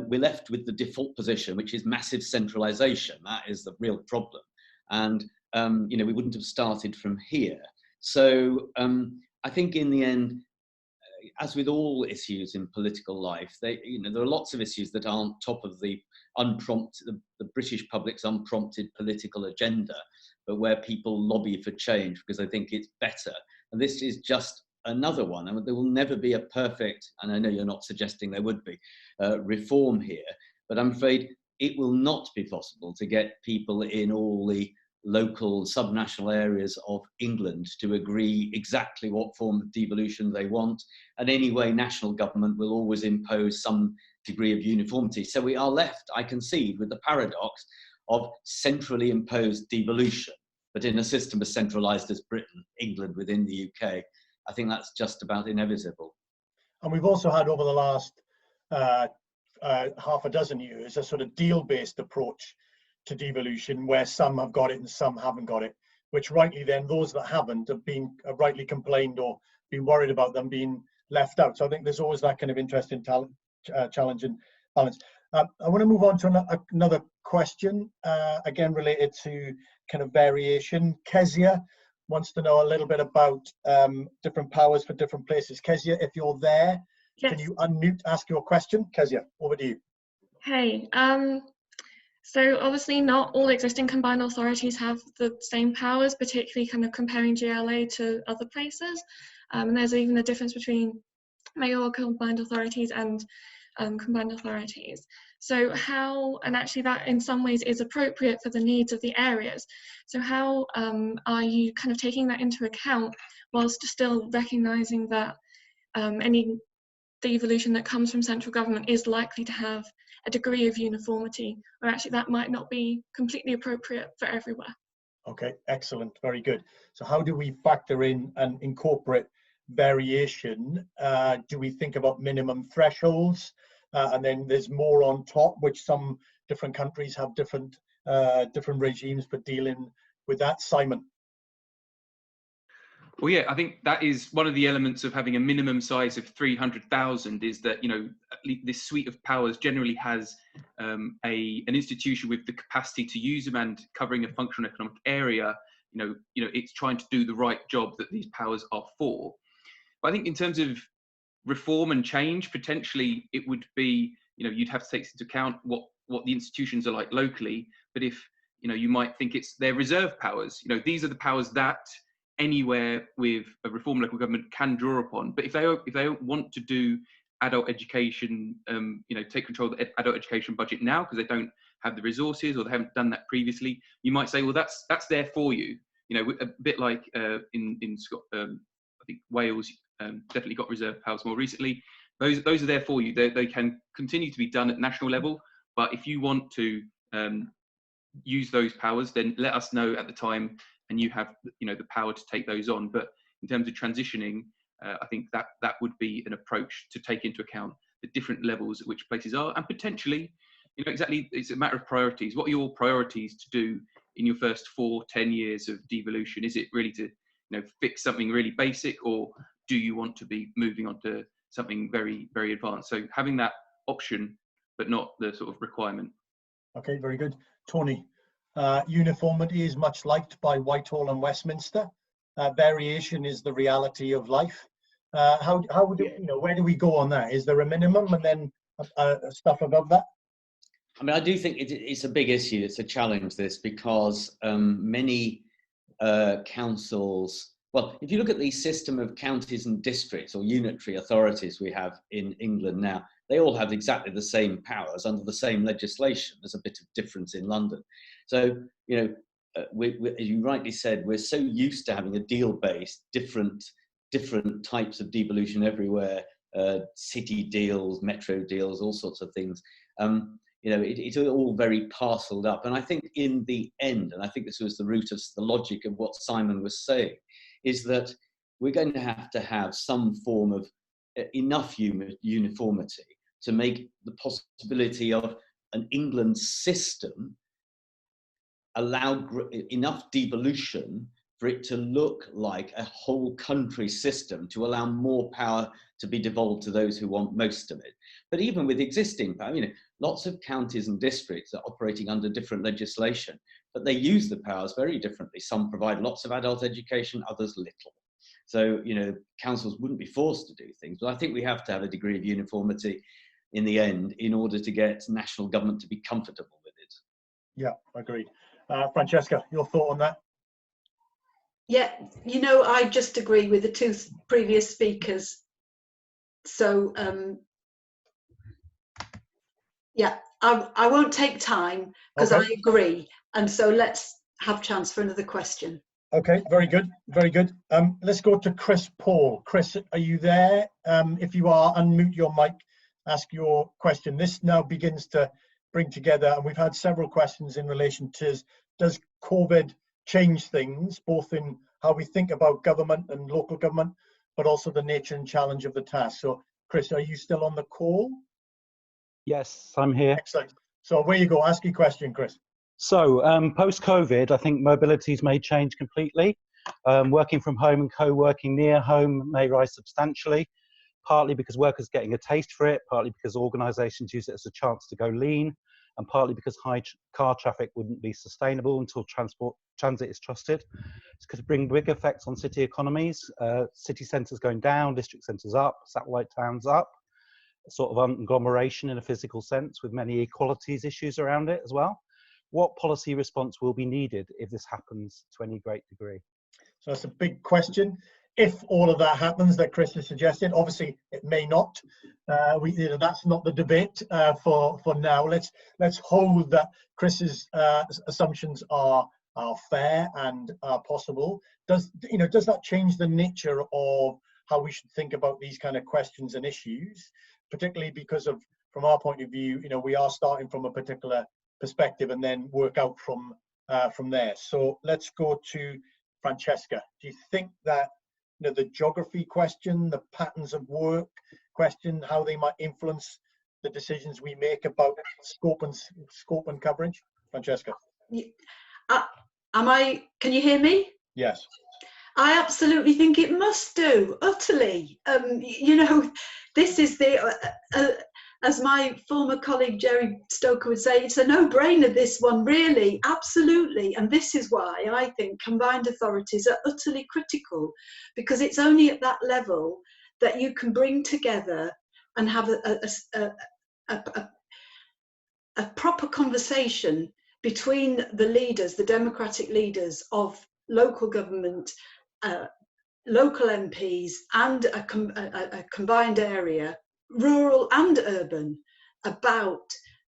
we're left with the default position, which is massive centralisation. That is the real problem. And you know, we wouldn't have started from here. So I think in the end, as with all issues in political life, you know, there are lots of issues that aren't top of the the British public's unprompted political agenda, but where people lobby for change because they think it's better. And this is just another one. I mean, there will never be a perfect, and I know you're not suggesting there would be, reform here, but I'm afraid it will not be possible to get people in all the local subnational areas of England to agree exactly what form of devolution they want. And anyway, national government will always impose some degree of uniformity. So we are left, I concede, with the paradox of centrally imposed devolution, but in a system as centralised as Britain, England within the UK. I think that's just about inevitable. And we've also had over the last half a dozen years a sort of deal-based approach to devolution, where some have got it and some haven't got it, which rightly then those that haven't have been rightly complained or been worried about them being left out. So I think there's always that kind of interesting challenge and balance. I want to move on to another question, again related to kind of variation. Kezia wants to know a little bit about different powers for different places. Kezia, if you're there, yes. Can you unmute, ask your question? Kezia, over to you. Hey, so obviously not all existing combined authorities have the same powers, particularly kind of comparing GLA to other places. And there's even a difference between mayoral combined authorities and combined authorities. So how, and actually that in some ways is appropriate for the needs of the areas. So how are you kind of taking that into account whilst still recognising that any devolution that comes from central government is likely to have a degree of uniformity, or actually that might not be completely appropriate for everywhere? Okay, excellent, very good. So how do we factor in and incorporate variation? Do we think about minimum thresholds, and then there's more on top, which some different countries have different regimes for dealing with that? Simon? Well, yeah, I think that is one of the elements of having a minimum size of 300,000 is that, you know, this suite of powers generally has an institution with the capacity to use them and covering a functional economic area. You know, it's trying to do the right job that these powers are for. But I think in terms of reform and change, potentially it would be, you know, you'd have to take into account what the institutions are like locally. But if, you know, you might think it's their reserve powers, you know, these are the powers that anywhere with a reform local government can draw upon. But if they don't want to do adult education, you know, take control of the adult education budget now because they don't have the resources or they haven't done that previously, you might say, well, that's there for you. You know, a bit like in Scotland, I think Wales definitely got reserve powers more recently. Those are there for you. They can continue to be done at national level, but if you want to use those powers, then let us know at the time, and you have, you know, the power to take those on. But in terms of transitioning, I think that would be an approach to take into account the different levels at which places are, and potentially, you know, exactly, it's a matter of priorities. What are your priorities to do in your first 4-10 years of devolution? Is it really to, you know, fix something really basic, or do you want to be moving on to something very, very advanced? So having that option, but not the sort of requirement. Okay, very good. Tony, uniformity is much liked by Whitehall and Westminster. Variation is the reality of life. How would you know, where do we go on that? Is there a minimum and then stuff above that? I mean, I do think it's a big issue. It's a challenge, this, because many councils, well, if you look at the system of counties and districts or unitary authorities we have in England now, they all have exactly the same powers under the same legislation. There's a bit of difference in London. So, you know, as you rightly said, we're so used to having a deal-based, different types of devolution everywhere, city deals, metro deals, all sorts of things. You know, it's all very parcelled up. And I think in the end, and I think this was the root of the logic of what Simon was saying, is that we're going to have some form of enough uniformity to make the possibility of an England system allow enough devolution for it to look like a whole country system, to allow more power to be devolved to those who want most of it. But even with existing power, you know, lots of counties and districts are operating under different legislation, but they use the powers very differently. Some provide lots of adult education, others little. So, you know, councils wouldn't be forced to do things, but I think we have to have a degree of uniformity in the end in order to get national government to be comfortable with it. Yeah, agreed. Francesca, your thought on that? Yeah, you know, I just agree with the two previous speakers. So, yeah, I won't take time because I agree. And so let's have chance for another question. Okay, very good, very good. Let's go to Chris Paul. Chris, are you there? If you are, unmute your mic, ask your question. This now begins to bring together, and we've had several questions in relation to, does COVID change things, both in how we think about government and local government, but also the nature and challenge of the task? So, Chris, are you still on the call? Yes, I'm here. Excellent. So away you go, ask your question, Chris. So post-COVID, I think mobilities may change completely. Working from home and co-working near home may rise substantially, partly because workers are getting a taste for it, partly because organisations use it as a chance to go lean, and partly because high car traffic wouldn't be sustainable until transit is trusted. It's going to bring big effects on city economies, city centres going down, district centres up, satellite towns up, sort of agglomeration in a physical sense with many equalities issues around it as well. What policy response will be needed if this happens to any great degree? So that's a big question. If all of that happens that Chris has suggested, obviously it may not. That's not the debate for now. Let's hold that Chris's assumptions are fair and are possible. Does that change the nature of how we should think about these kind of questions and issues, particularly because of, from our point of view, we are starting from a particular perspective and then work out from there. So let's go to Francesca. Do you think that the geography question, the patterns of work question, how they might influence the decisions we make about scope and coverage? Francesca. Can you hear me? Yes. I absolutely think it must do, utterly. This is as my former colleague Jerry Stoker would say, it's a no-brainer, this one, really, absolutely. And this is why I think combined authorities are utterly critical, because it's only at that level that you can bring together and have a proper conversation between the leaders, the democratic leaders of local government, local MPs, and a combined area, rural and urban, about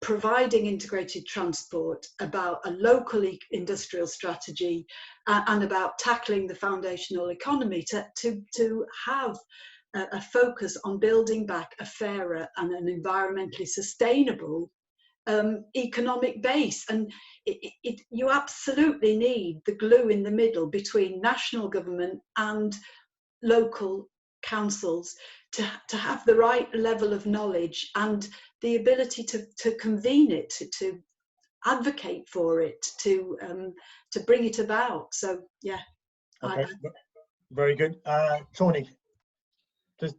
providing integrated transport, about a local industrial strategy, and about tackling the foundational economy to have a focus on building back a fairer and an environmentally sustainable economic base. And you absolutely need the glue in the middle between national government and local councils to have the right level of knowledge and the ability to convene it, to advocate for it, to bring it about. So yeah. Okay, very good. Tony.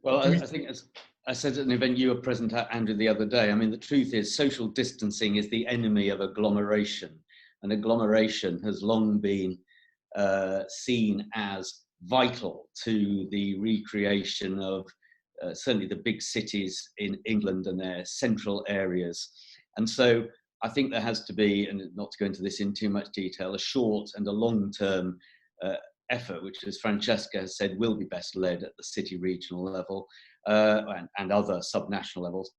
Well, I think, as I said at an event you were present at, Andrew, the other day, I mean, the truth is social distancing is the enemy of agglomeration, and agglomeration has long been seen as vital to the recreation of certainly the big cities in England and their central areas. And so I think there has to be, and not to go into this in too much detail, a short and a long-term effort, which, as Francesca has said, will be best led at the city regional level and other subnational levels.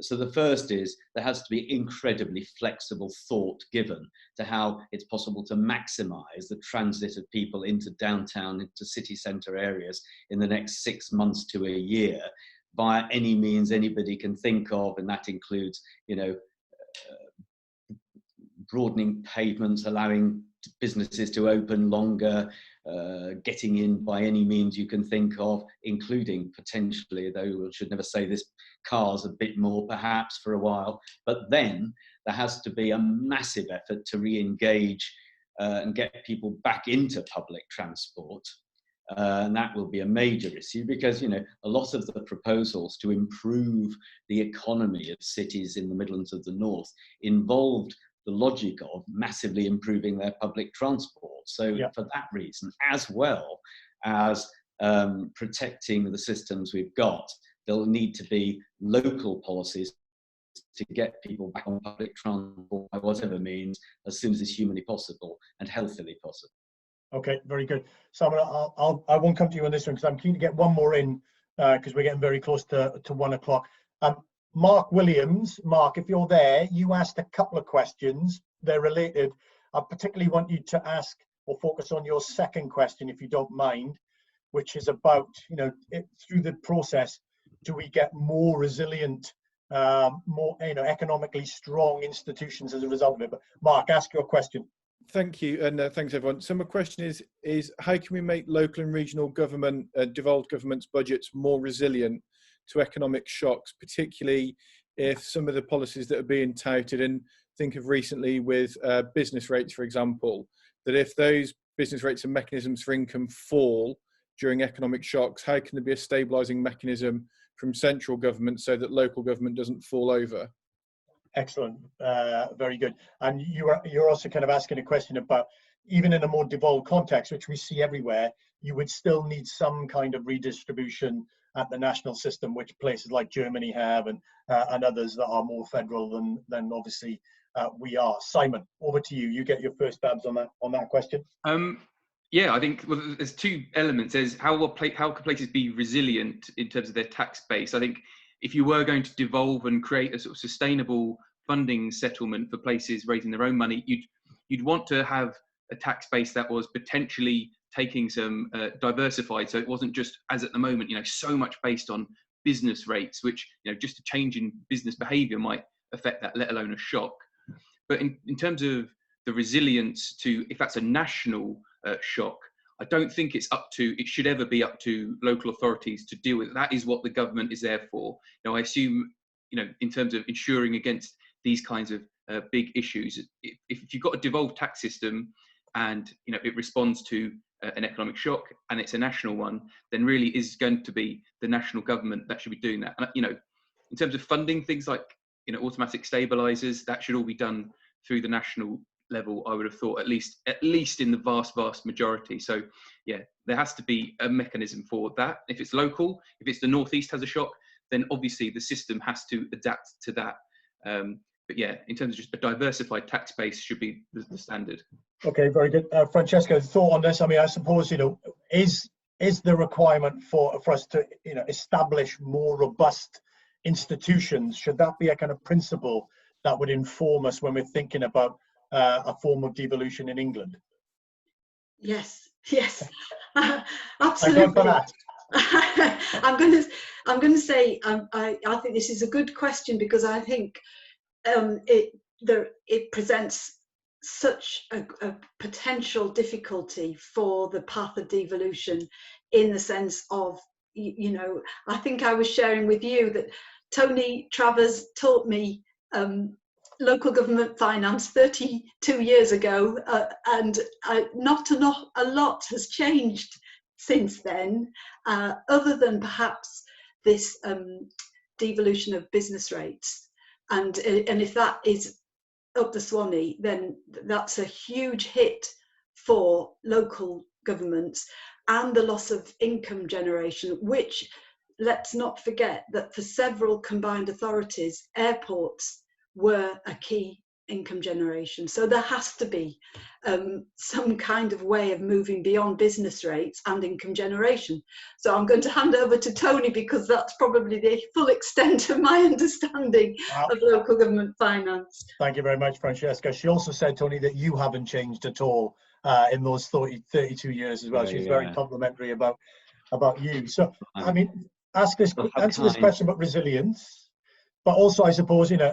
So the first is there has to be incredibly flexible thought given to how it's possible to maximise the transit of people into downtown, into city centre areas in the next 6 months to a year via any means anybody can think of, and that includes, you know, broadening pavements, allowing businesses to open longer, getting in by any means you can think of, including potentially, though we should never say this, cars a bit more perhaps for a while. But then there has to be a massive effort to re-engage and get people back into public transport. And that will be a major issue because, you know, a lot of the proposals to improve the economy of cities in the Midlands of the North involved the logic of massively improving their public transport. So for that reason, as well as protecting the systems we've got, there'll need to be local policies to get people back on public transport by whatever means as soon as it's humanly possible and healthily possible. Okay, very good. Simon, I won't come to you on this one because I'm keen to get one more in because we're getting very close to 1 o'clock. Mark Williams, Mark, if you're there, you asked a couple of questions. They're related. I particularly want you to ask or focus on your second question, if you don't mind, which is about, you know, through the process, do we get more resilient, more, you know, economically strong institutions as a result of it? But Mark, ask your question. Thank you, and thanks everyone. So my question is how can we make local and regional government, devolved governments' budgets more resilient to economic shocks, particularly if some of the policies that are being touted, and think of recently with business rates, for example, that if those business rates and mechanisms for income fall during economic shocks, how can there be a stabilising mechanism from central government so that local government doesn't fall over? Excellent, very good. And you're also kind of asking a question about, even in a more devolved context, which we see everywhere, you would still need some kind of redistribution at the national system, which places like Germany have, and others that are more federal than obviously we are. Simon, over to you. You get your first stabs on that question. Yeah, I think there's two elements. There's how can places be resilient in terms of their tax base. I think if you were going to devolve and create a sort of sustainable funding settlement for places raising their own money, you'd want to have a tax base that was potentially taking some diversified, so it wasn't just, as at the moment, you know, so much based on business rates, which, you know, just a change in business behaviour might affect that, let alone a shock. But in terms of the resilience to, if that's a national shock, I don't think it should ever be up to local authorities to deal with it. That is what the government is there for. You know, I assume, you know, in terms of ensuring against these kinds of big issues, if you've got a devolved tax system and, you know, it responds to an economic shock and it's a national one, then really is going to be the national government that should be doing that. And, you know, in terms of funding, things like, you know, automatic stabilisers, that should all be done through the national level, I would have thought, at least in the vast majority. So yeah, there has to be a mechanism for that. If it's local, if it's the northeast has a shock, then obviously the system has to adapt to that. But yeah, in terms of just a diversified tax base should be the standard. Okay, very good. Francesca, thought on this? I mean, I suppose, you know, is the requirement for us to, you know, establish more robust institutions? Should that be a kind of principle that would inform us when we're thinking about a form of devolution in England? Yes, absolutely. I'm going to say I think this is a good question, because I think it presents such a potential difficulty for the path of devolution, in the sense of, you know, I think I was sharing with you that Tony Travers taught me local government finance 32 years ago, and not a lot has changed since then, other than perhaps this devolution of business rates. And if that is up the Swanee, then that's a huge hit for local governments, and the loss of income generation, which, let's not forget that for several combined authorities, airports were a key income generation. So there has to be some kind of way of moving beyond business rates and income generation. So I'm going to hand over to Tony, because that's probably the full extent of my understanding of local government finance. Thank you very much, Francesca. She also said, Tony, that you haven't changed at all in those 32 years as well. She's very complimentary about you. So, I mean, answer this question about resilience, but also, I suppose, you know,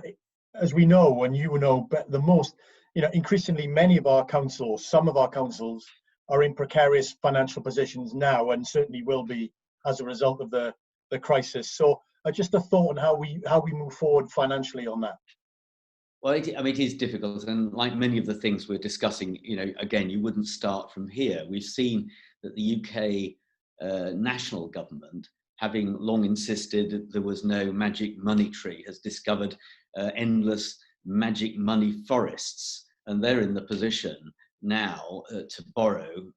as we know, and you know the most, you know, increasingly many of our councils, some of our councils, are in precarious financial positions now, and certainly will be as a result of the crisis. So, just a thought on how we move forward financially on that. Well, I mean, it is difficult, and like many of the things we're discussing, you know, again, you wouldn't start from here. We've seen that the UK national government, having long insisted that there was no magic money tree, has discovered endless magic money forests, and they're in the position now to borrow,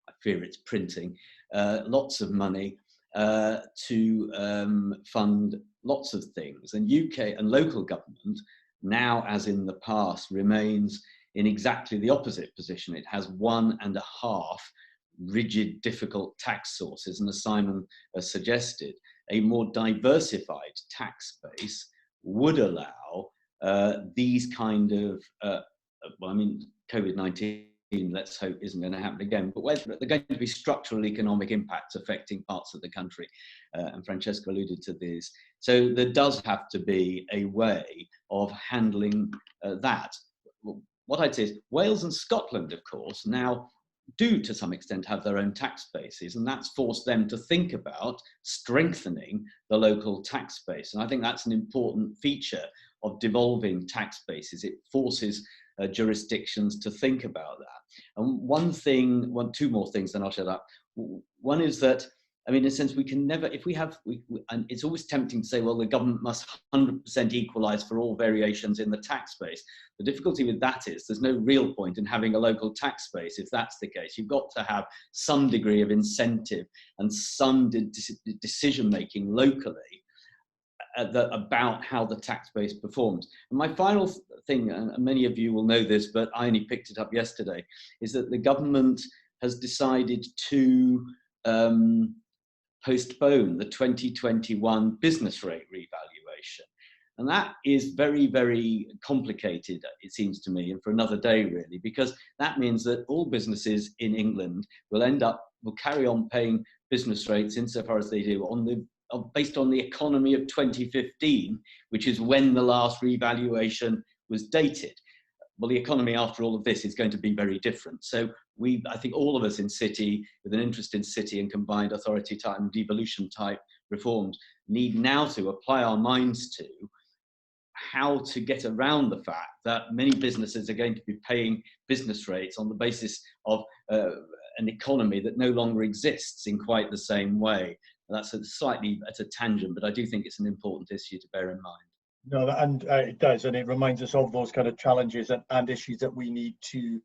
I fear it's printing, lots of money to fund lots of things. And UK and local government, now as in the past, remains in exactly the opposite position. It has 1.5 rigid, difficult tax sources, and as Simon has suggested, a more diversified tax base would allow these kind of, well, I mean, COVID-19, let's hope, isn't going to happen again, but whether there are going to be structural economic impacts affecting parts of the country, and Francesca alluded to this. So there does have to be a way of handling that. What I'd say is Wales and Scotland, of course, now do to some extent have their own tax bases, and that's forced them to think about strengthening the local tax base. And I think that's an important feature of devolving tax bases. It forces jurisdictions to think about that. And two more things, then I'll shut up. One is that, I mean, in a sense, we can never, if we have, and it's always tempting to say, well, the government must 100% equalise for all variations in the tax base. The difficulty with that is there's no real point in having a local tax base if that's the case. You've got to have some degree of incentive and some decision-making locally about how the tax base performs. And my final thing, and many of you will know this, but I only picked it up yesterday, is that the government has decided to postpone the 2021 business rate revaluation. And that is very, very complicated, it seems to me, and for another day really, because that means that all businesses in England will carry on paying business rates insofar as they do based on the economy of 2015, which is when the last revaluation was dated. Well, the economy after all of this is going to be very different. So I think all of us in City, with an interest in City and combined authority type and devolution type reforms, need now to apply our minds to how to get around the fact that many businesses are going to be paying business rates on the basis of an economy that no longer exists in quite the same way. That's at a tangent, but I do think it's an important issue to bear in mind. No, and it does, and it reminds us of those kind of challenges and issues that we need to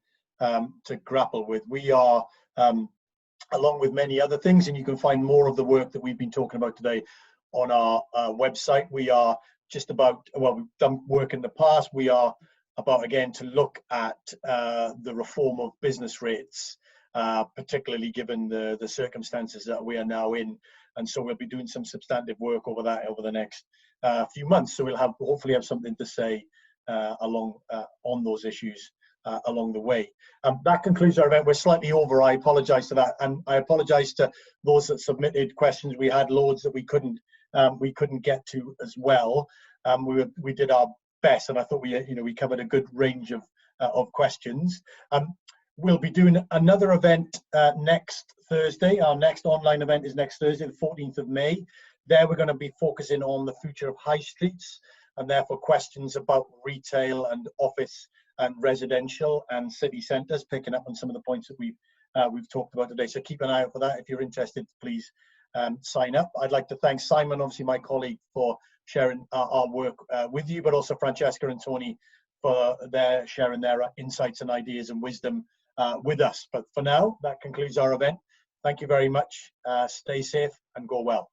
grapple with. We are, along with many other things, and you can find more of the work that we've been talking about today on our website. We are just about, well, we've done work in the past. We are about, again, to look at the reform of business rates, particularly given the circumstances that we are now in. And so we'll be doing some substantive work over that over the next few months. So we'll hopefully have something to say on those issues along the way. That concludes our event. We're slightly over. I apologise for that, and I apologise to those that submitted questions. We had loads that we couldn't get to as well. We did our best, and I thought we covered a good range of questions. We'll be doing another event next Thursday. Our next online event is next Thursday, the 14th of May. There we're going to be focusing on the future of high streets, and therefore questions about retail and office and residential and city centres, picking up on some of the points that we've talked about today. So keep an eye out for that. If you're interested, please sign up. I'd like to thank Simon, obviously my colleague, for sharing our work with you, but also Francesca and Tony for sharing their insights and ideas and wisdom with us. But for now, that concludes our event. Thank you very much. Stay safe and go well.